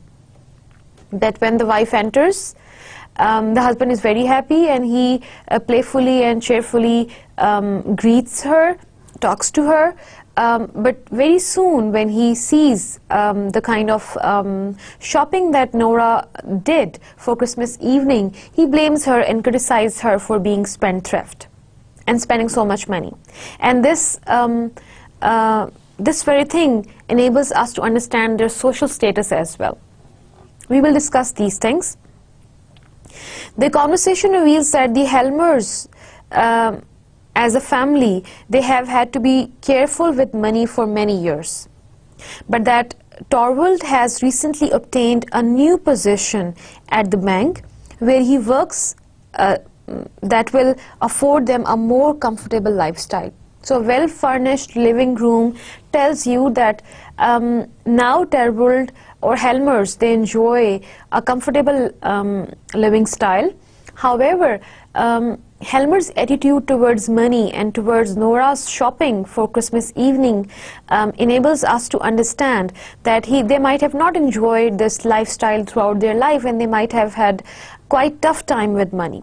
That when the wife enters, the husband is very happy and he playfully and cheerfully greets her, talks to her, but very soon when he sees the kind of shopping that Nora did for Christmas evening, he blames her and criticizes her for being spendthrift and spending so much money. And this this very thing enables us to understand their social status as well. We will discuss these things. The conversation reveals that the Helmers, as a family, they have had to be careful with money for many years. But that Torvald has recently obtained a new position at the bank where he works that will afford them a more comfortable lifestyle. So a well-furnished living room tells you that now Torvald or Helmers, they enjoy a comfortable living style. However, Helmer's attitude towards money and towards Nora's shopping for Christmas evening enables us to understand that they might have not enjoyed this lifestyle throughout their life and they might have had quite tough time with money.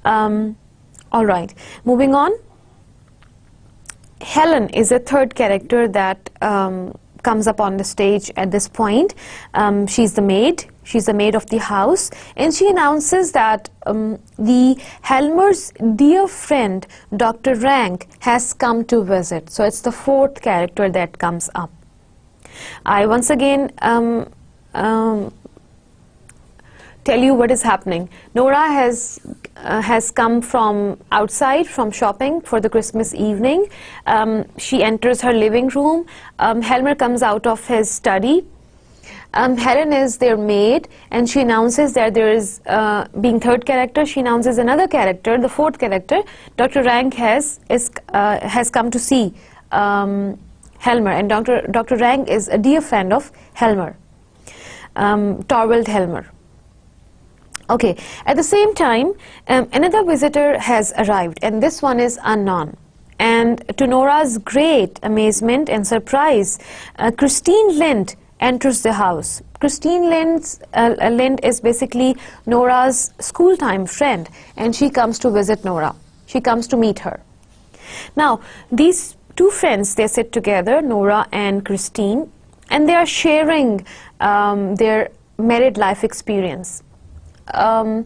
All right, moving on. Helen is a third character that comes up on the stage at this point. She's the maid. She's the maid of the house, and she announces that the Helmer's dear friend, Dr. Rank, has come to visit. So it's the fourth character that comes up. I once again tell you what is happening. Nora has come from outside, from shopping for the Christmas evening. She enters her living room. Helmer comes out of his study. Helen is their maid, and she announces that there is, being third character, she announces another character, the fourth character, Dr. Rank has come to see Helmer, and Dr. Rank is a dear friend of Helmer, Torvald Helmer. Okay, at the same time, another visitor has arrived, and this one is unknown. And to Nora's great amazement and surprise, Christine Lind enters the house. Christine Lind is basically Nora's school-time friend, and she comes to visit Nora. She comes to meet her. Now, these two friends, they sit together, Nora and Christine, and they are sharing their married life experience. Nora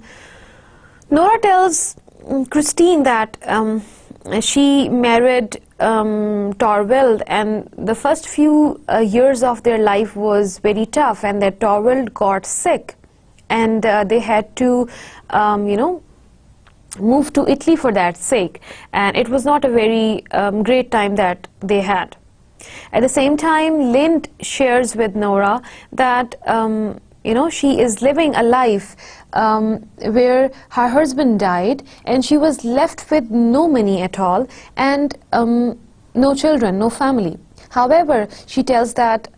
tells Christine that she married Torvald, and the first few years of their life was very tough, and that Torvald got sick, and they had to, move to Italy for that sake, and it was not a very great time that they had. At the same time, Lind shares with Nora that she is living a life where her husband died and she was left with no money at all and no children, no family. However, she tells that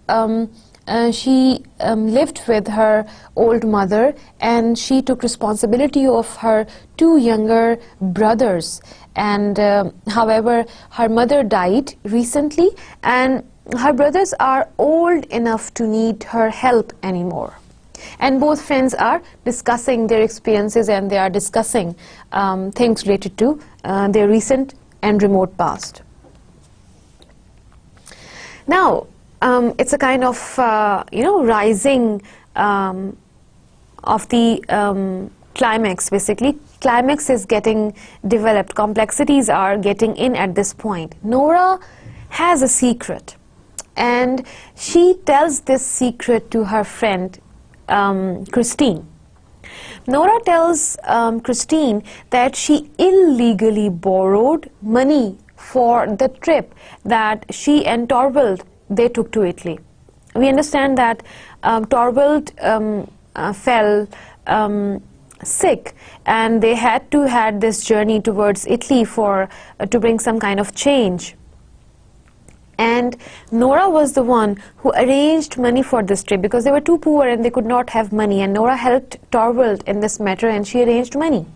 she lived with her old mother and she took responsibility of her two younger brothers. And however, her mother died recently and her brothers are old enough to need her help anymore. And both friends are discussing their experiences and they are discussing things related to their recent and remote past. Now, it's a kind of, rising of the climax, basically. Climax is getting developed. Complexities are getting in at this point. Nora has a secret, and she tells this secret to her friend, Christine. Nora tells Christine that she illegally borrowed money for the trip that she and Torvald, they took to Italy. We understand that Torvald fell sick and they had to had this journey towards Italy for to bring some kind of change. And Nora was the one who arranged money for this trip because they were too poor and they could not have money, and Nora helped Torvald in this matter and she arranged money.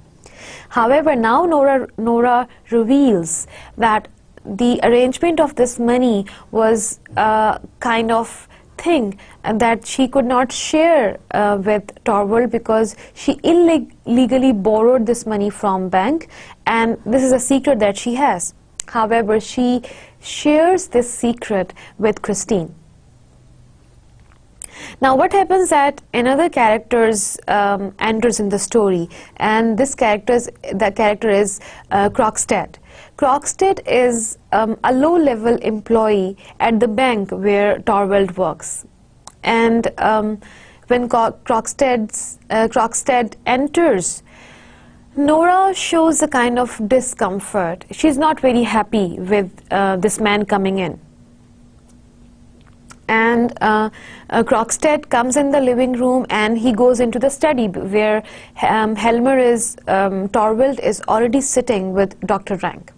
However, now Nora reveals that the arrangement of this money was a kind of thing that she could not share with Torvald because she illegally borrowed this money from bank, and this is a secret that she has. However, she shares this secret with Christine. Now what happens that another character enters in the story, and the character is Krogstad. Krogstad is a low-level employee at the bank where Torvald works. And when Krogstad enters, Nora shows a kind of discomfort. She's not very happy with this man coming in. And Krogstad comes in the living room and he goes into the study where Torvald is already sitting with Dr. Rank.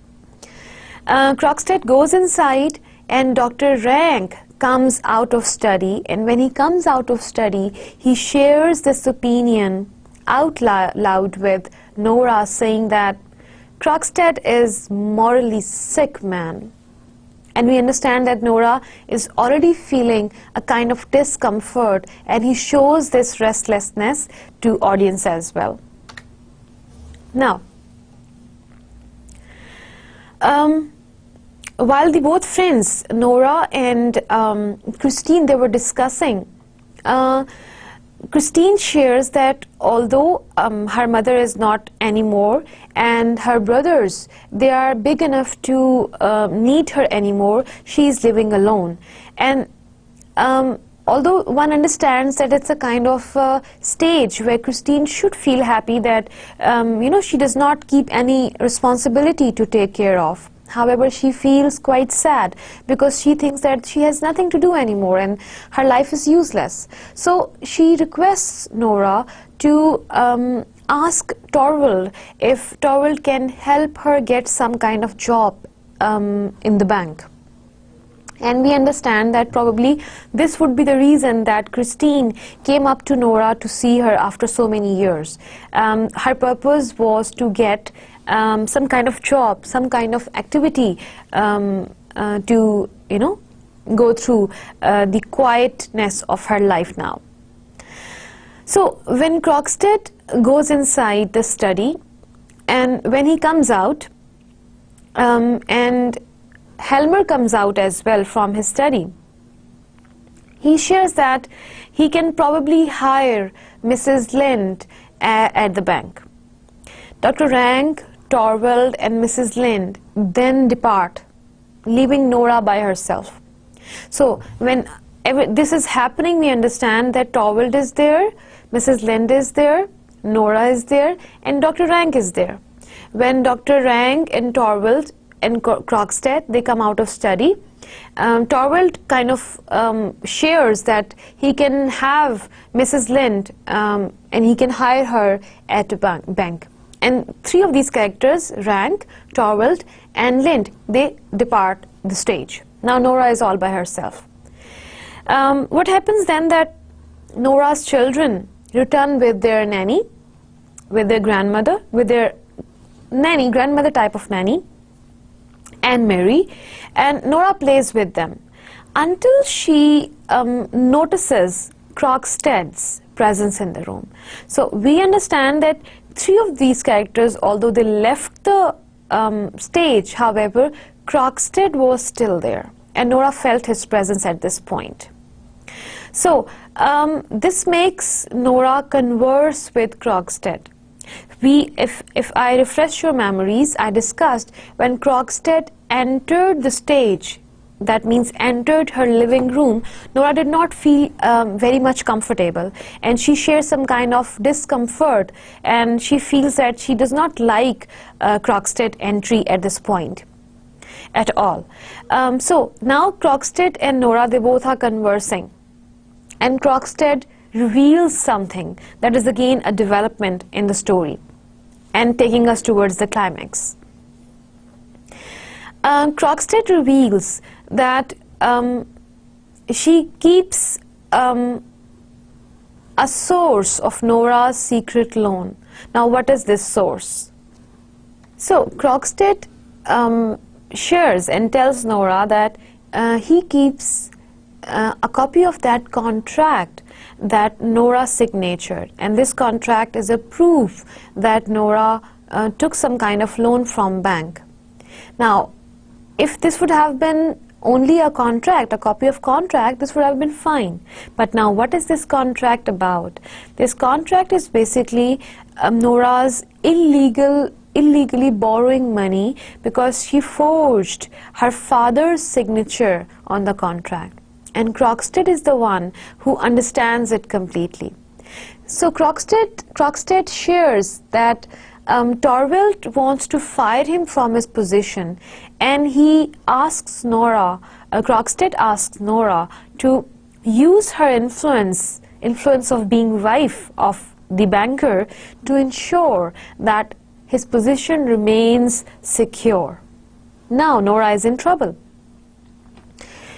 Krogstad goes inside and Dr. Rank comes out of study, and when he comes out of study, he shares this opinion out loud with Nora, saying that Krogstad is morally sick man. And we understand that Nora is already feeling a kind of discomfort, and he shows this restlessness to audience as well. Now, while the both friends, Nora and Christine, they were discussing, Christine shares that although her mother is not anymore and her brothers, they are big enough to need her anymore, she is living alone. And although one understands that it's a kind of stage where Christine should feel happy that she does not keep any responsibility to take care of. However, she feels quite sad because she thinks that she has nothing to do anymore and her life is useless. So she requests Nora to ask Torvald if Torvald can help her get some kind of job in the bank. And we understand that probably this would be the reason that Christine came up to Nora to see her after so many years. Her purpose was to get some kind of job, some kind of activity to, go through the quietness of her life now. So when Krogstad goes inside the study, and when he comes out, and Helmer comes out as well from his study, he shares that he can probably hire Mrs. Lind at the bank. Dr. Rank, Torvald and Mrs. Lind then depart, leaving Nora by herself. So when this is happening, we understand that Torvald is there, Mrs. Lind is there, Nora is there, and Dr. Rank is there. When Dr. Rank and Torvald and Krogstad, they come out of study, Torvald kind of shares that he can have Mrs. Lind and he can hire her at a bank. And three of these characters, Rank, Torvald and Lind, they depart the stage. Now Nora is all by herself. What happens then that Nora's children return with their nanny, with their grandmother, with their nanny, grandmother type of nanny, and Mary, and Nora plays with them until she notices Krogstad's presence in the room. So we understand that three of these characters, although they left the stage, however, Krogstad was still there, and Nora felt his presence at this point. So this makes Nora converse with Krogstad. If I refresh your memories, I discussed when Krogstad entered the stage, that means entered her living room, Nora did not feel very much comfortable, and she shares some kind of discomfort, and she feels that she does not like Krogstad entry at this point at all. So now Krogstad and Nora, they both are conversing, and Krogstad reveals something that is again a development in the story and taking us towards the climax. Krogstad reveals that she keeps a source of Nora's secret loan. Now, what is this source? So, Krogstad shares and tells Nora that he keeps a copy of that contract that Nora signatured, and this contract is a proof that Nora took some kind of loan from bank. Now, if this would have been only a contract, a copy of contract, this would have been fine. But now, what is this contract about? This contract is basically Nora's illegally borrowing money because she forged her father's signature on the contract. And Krogstad is the one who understands it completely. So Krogstad shares that Torvald wants to fire him from his position, and he asks Nora, Krogstad asks Nora to use her influence of being wife of the banker to ensure that his position remains secure. Now Nora is in trouble.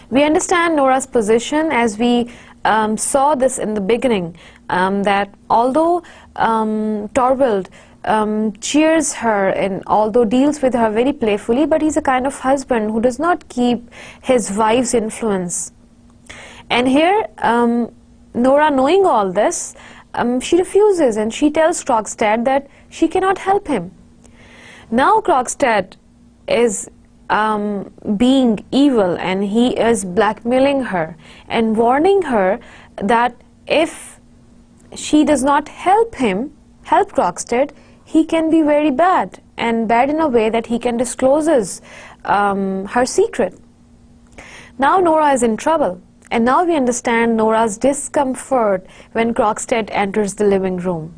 We understand Nora's position as we saw this in the beginning, that although Torvald cheers her and although deals with her very playfully, but he's a kind of husband who does not keep his wife's influence. And here, Nora, knowing all this, she refuses and she tells Krogstad that she cannot help him. Now Krogstad is being evil, and he is blackmailing her and warning her that if she does not help Krogstad, he can be very bad, and bad in a way that he can disclose her secret. Now Nora is in trouble, and now we understand Nora's discomfort when Krogstad enters the living room.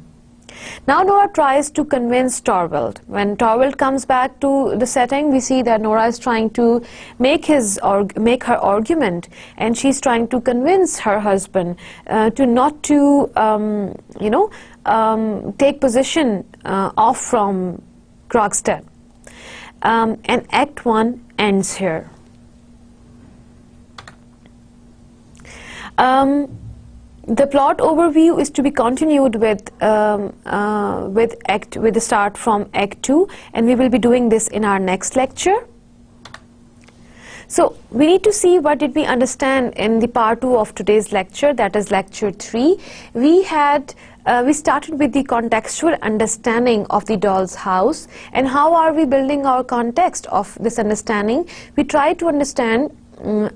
Now Nora tries to convince Torvald. When Torvald comes back to the setting, we see that Nora is trying to make her argument, and she's trying to convince her husband to not to take position off from Krogstad. And Act 1 ends here. The plot overview is to be continued with the start from Act 2, and we will be doing this in our next lecture. So we need to see what did we understand in the part 2 of today's lecture, that is lecture 3. We started with the contextual understanding of the doll's house, and how are we building our context of this understanding. We try to understand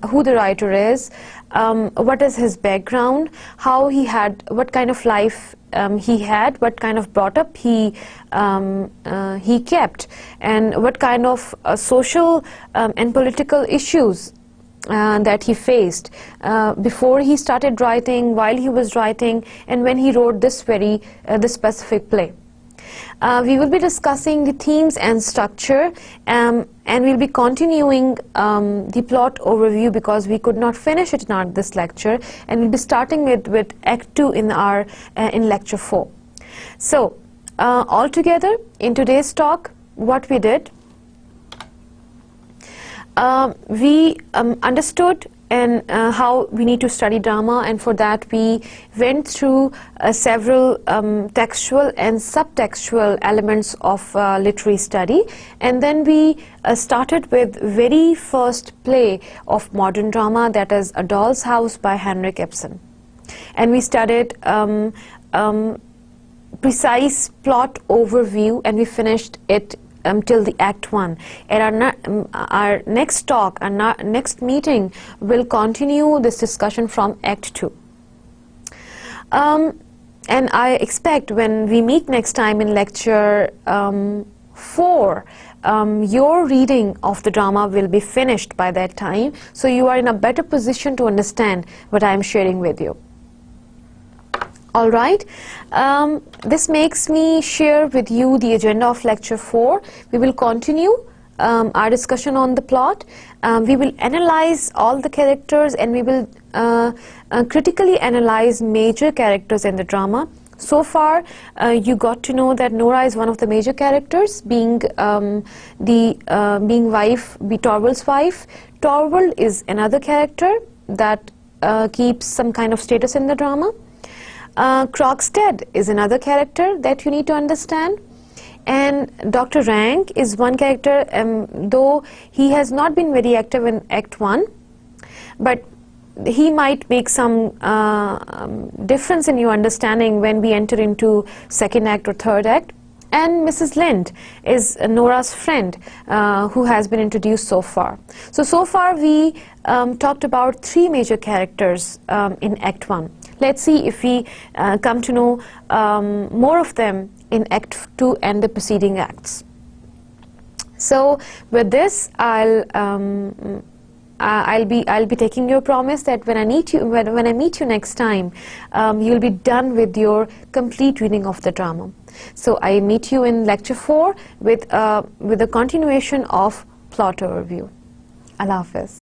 who the writer is, what is his background, how he had, what kind of life he had, what kind of brought up he kept, and what kind of social and political issues that he faced before he started writing, while he was writing, and when he wrote this specific play. We will be discussing the themes and structure, and we'll be continuing the plot overview because we could not finish it in this lecture, and we'll be starting with Act 2 in lecture 4. So altogether in today's talk, what we did, we understood and how we need to study drama, and for that we went through several textual and subtextual elements of literary study, and then we started with very first play of modern drama, that is A Doll's House by Henrik Ibsen, and we studied precise plot overview, and we finished it till the Act 1. And our next talk, our next meeting will continue this discussion from Act 2. And I expect when we meet next time in lecture 4, your reading of the drama will be finished by that time, so you are in a better position to understand what I am sharing with you. All right, this makes me share with you the agenda of lecture 4. We will continue our discussion on the plot. We will analyze all the characters, and we will critically analyze major characters in the drama, So far, you got to know that Nora is one of the major characters, being Torvald's wife. Torvald is another character that keeps some kind of status in the drama. Krogstad is another character that you need to understand. And Dr. Rank is one character, though he has not been very active in Act 1, but he might make some difference in your understanding when we enter into second act or third act. And Mrs. Lind is Nora's friend who has been introduced so far. So far we talked about 3 major characters in Act 1. Let's see if we come to know more of them in Act 2 and the preceding acts. So with this, I'll be taking your promise that when I meet you next time, you'll be done with your complete reading of the drama. So I meet you in lecture 4 with a continuation of plot overview. Allah Hafiz.